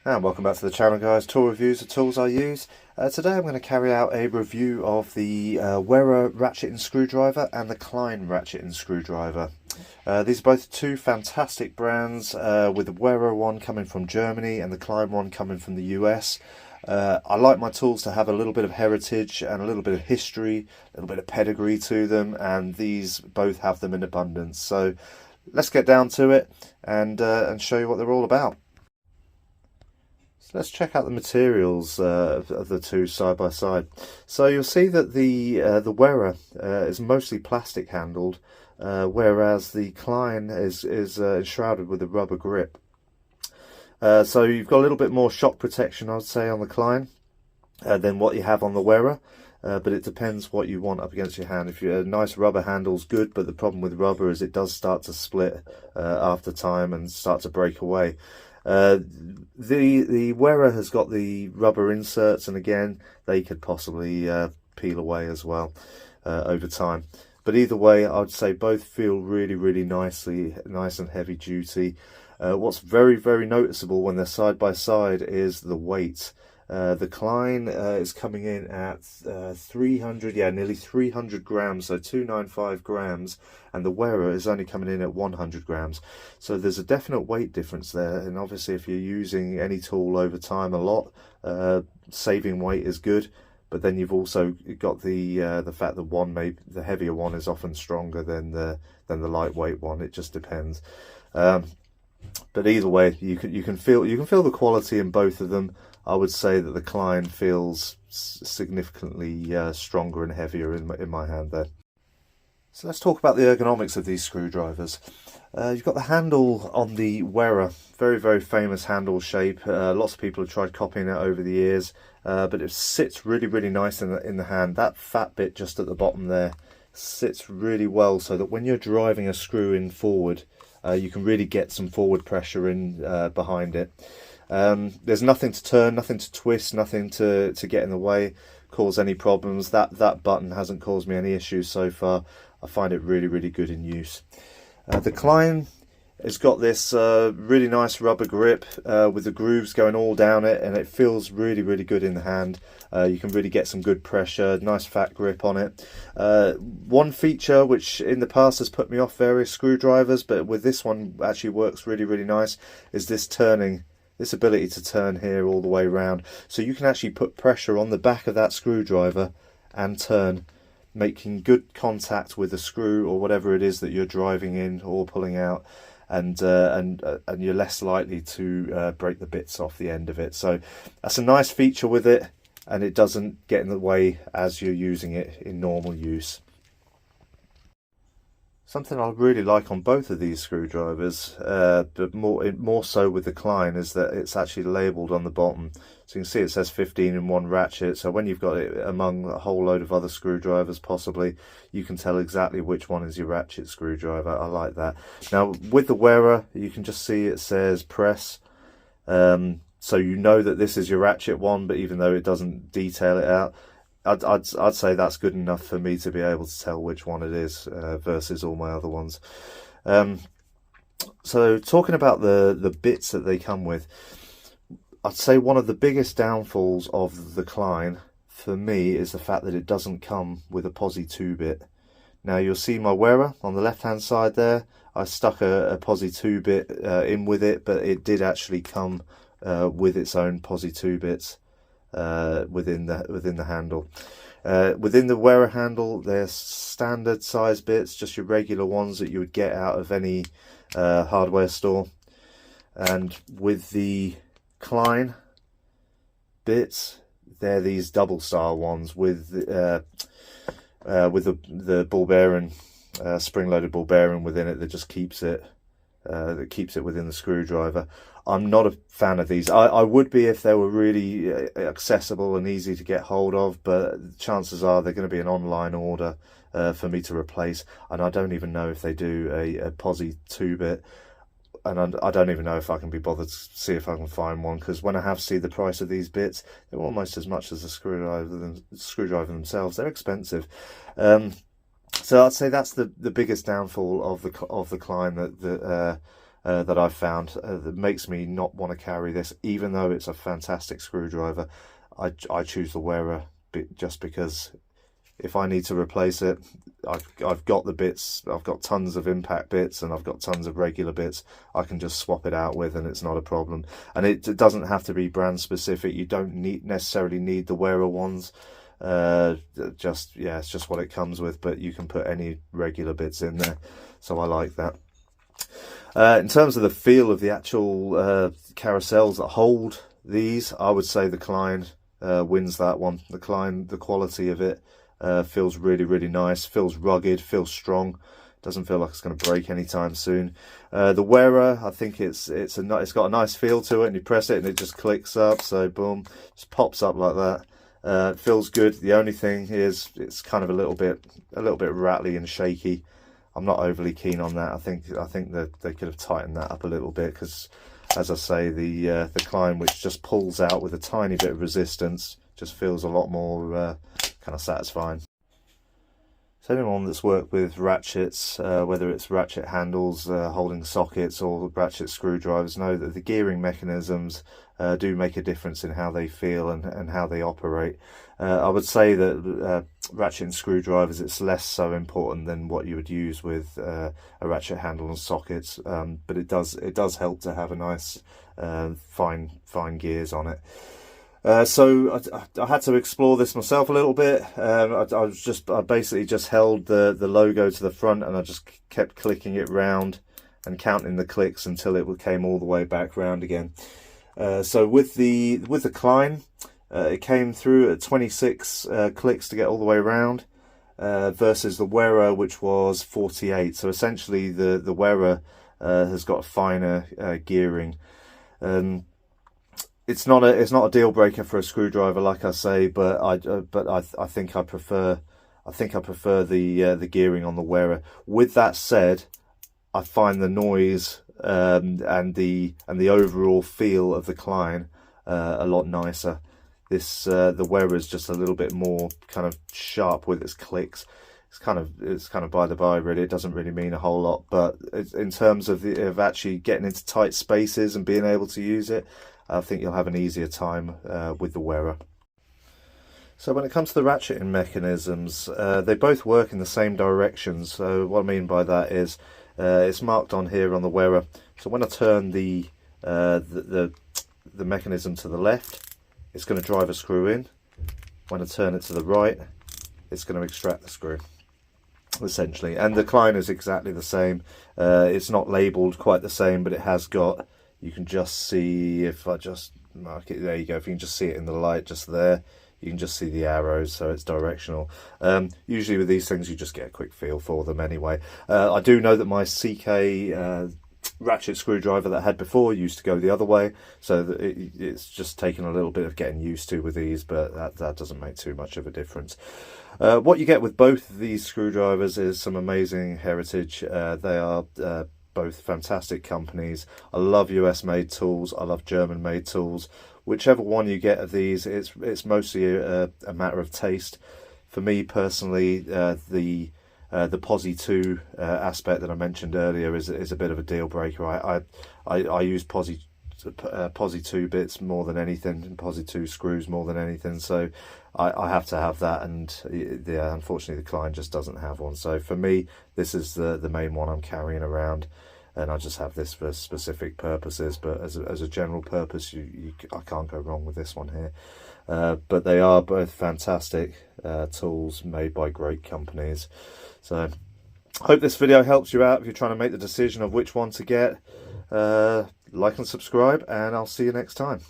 And welcome back to the channel, guys. Tool reviews of tools I use. Today I'm going to carry out a review of the Wera ratcheting screwdriver and the Klein ratcheting screwdriver. These are both two fantastic brands, with the Wera one coming from Germany and the Klein one coming from the US. I like my tools to have a little bit of heritage and a little bit of history, a little bit of pedigree to them, and these both have them in abundance. So let's get down to it and show you what they're all about. So let's check out the materials of the two side by side. So you'll see that the Wera is mostly plastic handled, whereas the Klein is enshrouded with a rubber grip. So you've got a little bit more shock protection, I would say, on the Klein than what you have on the Wera. But it depends what you want up against your hand. If you're a nice rubber handle's good, but the problem with rubber is it does start to split after time and start to break away. The Wera has got the rubber inserts, and again they could possibly peel away as well over time. But either way, I'd say both feel really nice and heavy duty. What's very noticeable when they're side by side is the weight. The Klein is coming in at 300, nearly 300 grams, so 295 grams, and the Wera is only coming in at 100 grams. So there's a definite weight difference there, and obviously if you're using any tool over time a lot, saving weight is good. But then you've also got the fact that the heavier one is often stronger than the lightweight one. It just depends. But either way, you can feel the quality in both of them. I would say that the Klein feels significantly stronger and heavier in my hand there. So let's talk about the ergonomics of these screwdrivers. You've got the handle on the Wera, very famous handle shape. Lots of people have tried copying it over the years, but it sits really nice in the hand. That fat bit just at the bottom there sits really well, so that when you're driving a screw in forward, you can really get some forward pressure in behind it. There's nothing to turn, nothing to twist, nothing to get in the way, cause any problems. That button hasn't caused me any issues so far. I find it really good in use. The Klein has got this really nice rubber grip with the grooves going all down it, and it feels really good in the hand. You can really get some good pressure, nice fat grip on it. One feature which in the past has put me off various screwdrivers, but with this one actually works really nice, is this turning. This ability to turn here all the way around. So you can actually put pressure on the back of that screwdriver and turn, making good contact with the screw or whatever it is that you're driving in or pulling out, and you're less likely to break the bits off the end of it. So that's a nice feature with it, and it doesn't get in the way as you're using it in normal use. Something I really like on both of these screwdrivers, but more so with the Klein, is that it's actually labelled on the bottom. So you can see it says 15-in-1 ratchet, so when you've got it among a whole load of other screwdrivers possibly, you can tell exactly which one is your ratchet screwdriver. I like that. Now with the Wera, you can just see it says press, so you know that this is your ratchet one, but even though it doesn't detail it out, I'd say that's good enough for me to be able to tell which one it is versus all my other ones. So talking about the bits that they come with, I'd say one of the biggest downfalls of the Klein for me is the fact that it doesn't come with a posi 2-bit. Now you'll see my Wera on the left hand side there. I stuck a posi 2-bit in with it, but it did actually come with its own posi 2 bits. Within the handle. Within the Wera handle, they're standard size bits, just your regular ones that you would get out of any hardware store. And with the Klein bits, they're these double style ones with the ball bearing, spring-loaded ball bearing within it that just keeps it within the screwdriver. I'm not a fan of these. I would be if they were really accessible and easy to get hold of, but chances are they're going to be an online order for me to replace, and I don't even know if they do a posi 2-bit, and I don't even know if I can be bothered to see if I can find one, because when I have seen the price of these bits, they're almost as much as the screwdriver themselves. They're expensive. So I'd say that's the biggest downfall of the Klein, that that I've found that makes me not want to carry this, even though it's a fantastic screwdriver. I choose the Wera just because if I need to replace it, I've got the bits. I've got tons of impact bits and I've got tons of regular bits. I can just swap it out with, and it's not a problem. And it doesn't have to be brand specific. You don't necessarily need the Wera ones. It's just what it comes with. But you can put any regular bits in there, so I like that. In terms of the feel of the actual carousels that hold these, I would say the Klein wins that one. The Klein, the quality of it feels really, really nice, feels rugged, feels strong, doesn't feel like it's going to break anytime soon. The Wera, I think it's got a nice feel to it, and you press it and it just clicks up, so boom, just pops up like that. It feels good. The only thing is it's kind of a little bit rattly and shaky. I'm not overly keen on that. I think that they could have tightened that up a little bit, because as I say, the Klein, which just pulls out with a tiny bit of resistance, just feels a lot more kind of satisfying. So anyone that's worked with ratchets, whether it's ratchet handles, holding sockets, or ratchet screwdrivers, know that the gearing mechanisms do make a difference in how they feel and how they operate. I would say that ratchet screwdrivers, it's less so important than what you would use with a ratchet handle and sockets, but it does help to have a nice fine gears on it. So I had to explore this myself a little bit. I basically just held the logo to the front, and I just kept clicking it round and counting the clicks until it came all the way back round again. So with the Klein, it came through at 26 clicks to get all the way around, versus the Wera, which was 48. So essentially the Wera has got a finer gearing. It's not a deal breaker for a screwdriver, like I say, but I think I prefer the gearing on the Wera. With that said, I find the noise and the overall feel of the Klein a lot nicer. The Wera is just a little bit more kind of sharp with its clicks. It's kind of by the by, really. It doesn't really mean a whole lot, but in terms of actually getting into tight spaces and being able to use it, I think you'll have an easier time with the Wera. So when it comes to the ratcheting mechanisms, they both work in the same direction. So what I mean by that is it's marked on here on the Wera. So when I turn the mechanism to the left, it's going to drive a screw in. When I turn it to the right, it's going to extract the screw, essentially. And the Klein is exactly the same. It's not labelled quite the same, but it has got, you can just see, if I just mark it, there you go, if you can just see it in the light just there, you can just see the arrows, so it's directional. Usually with these things you just get a quick feel for them anyway. I do know that my CK ratchet screwdriver that I had before used to go the other way, so that it's just taken a little bit of getting used to with these, but that doesn't make too much of a difference. What you get with both of these screwdrivers is some amazing heritage. They are both fantastic companies. I love US made tools, I love German made tools. Whichever one you get of these, it's mostly a matter of taste. For me personally, the Posi 2 aspect that I mentioned earlier is a bit of a deal breaker. I use Posi 2 bits more than anything, and Posi 2 screws more than anything, so I have to have that, and unfortunately the Klein just doesn't have one. So for me, this is the main one I'm carrying around, and I just have this for specific purposes, but as a general purpose, I can't go wrong with this one here. But they are both fantastic tools made by great companies. So I hope this video helps you out if you're trying to make the decision of which one to get. Like and subscribe, and I'll see you next time.